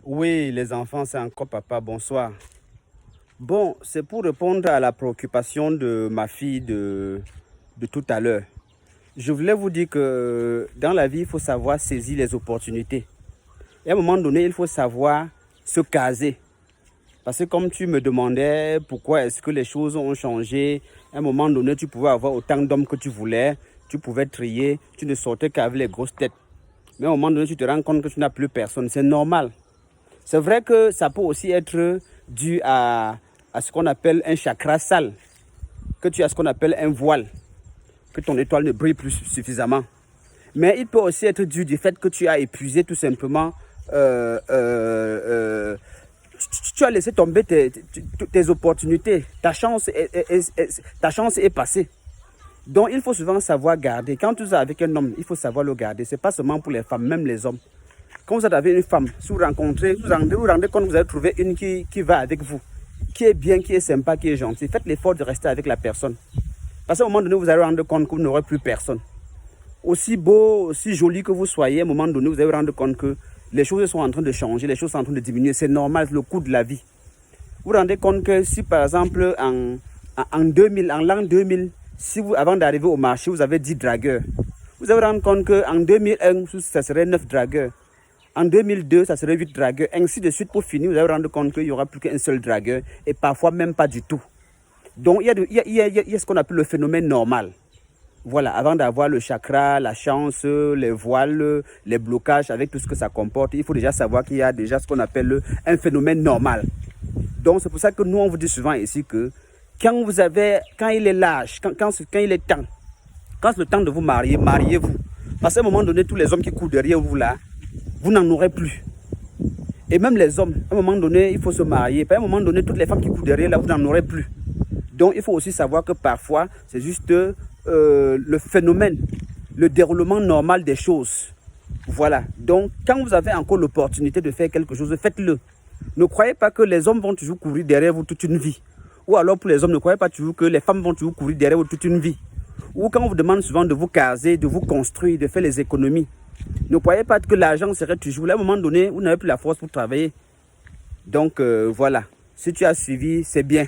Oui, les enfants, c'est encore papa. Bonsoir. Bon, c'est pour répondre à la préoccupation de ma fille de tout à l'heure. Je voulais vous dire que dans la vie, il faut savoir saisir les opportunités. Et à un moment donné, il faut savoir se caser. Parce que comme tu me demandais pourquoi est-ce que les choses ont changé, à un moment donné, tu pouvais avoir autant d'hommes que tu voulais, tu pouvais trier, tu ne sortais qu'avec les grosses têtes. Mais à un moment donné, tu te rends compte que tu n'as plus personne. C'est normal. C'est vrai que ça peut aussi être dû à ce qu'on appelle un chakra sale, que tu as ce qu'on appelle un voile, que ton étoile ne brille plus suffisamment. Mais il peut aussi être dû du fait que tu as épuisé tout simplement, tu as laissé tomber tes opportunités, ta chance est passée. Donc il faut souvent savoir garder. Quand tu es avec un homme, il faut savoir le garder. Ce n'est pas seulement pour les femmes, même les hommes. Quand vous avez une femme, si vous rencontrez, vous rendez compte que vous avez trouvé une qui va avec vous, qui est bien, qui est sympa, qui est gentille, faites l'effort de rester avec la personne. Parce qu'à un moment donné, vous allez vous rendre compte que vous n'aurez plus personne. Aussi beau, aussi joli que vous soyez, à un moment donné, vous allez vous rendre compte que les choses sont en train de changer, les choses sont en train de diminuer. C'est normal, c'est le coût de la vie. Vous vous rendez compte que si par exemple en 2000, en l'an 2000, si vous, avant d'arriver au marché, vous avez 10 dragueurs, vous allez vous rendre compte qu'en 2001, ça serait 9 dragueurs. En 2002, ça serait 8 dragueurs. Ainsi de suite, pour finir, vous allez vous rendre compte qu'il n'y aura plus qu'un seul dragueur et parfois même pas du tout. Donc, il y a ce qu'on appelle le phénomène normal. Voilà, avant d'avoir le chakra, la chance, les voiles, les blocages, avec tout ce que ça comporte, il faut déjà savoir qu'il y a déjà ce qu'on appelle un phénomène normal. Donc, c'est pour ça que nous, on vous dit souvent ici que quand il est l'âge, quand il est temps, quand c'est le temps de vous marier, mariez-vous. Parce qu'à un moment donné, tous les hommes qui courent derrière vous là, vous n'en aurez plus. Et même les hommes, à un moment donné, il faut se marier. À un moment donné, toutes les femmes qui courent derrière là, vous n'en aurez plus. Donc, il faut aussi savoir que parfois, c'est juste le phénomène, le déroulement normal des choses. Voilà. Donc, quand vous avez encore l'opportunité de faire quelque chose, faites-le. Ne croyez pas que les hommes vont toujours courir derrière vous toute une vie. Ou alors, pour les hommes, ne croyez pas toujours que les femmes vont toujours courir derrière vous toute une vie. Ou quand on vous demande souvent de vous caser, de vous construire, de faire les économies, ne croyez pas que l'argent serait toujours là. À un moment donné, vous n'avez plus la force pour travailler. Donc, voilà. Si tu as suivi, c'est bien.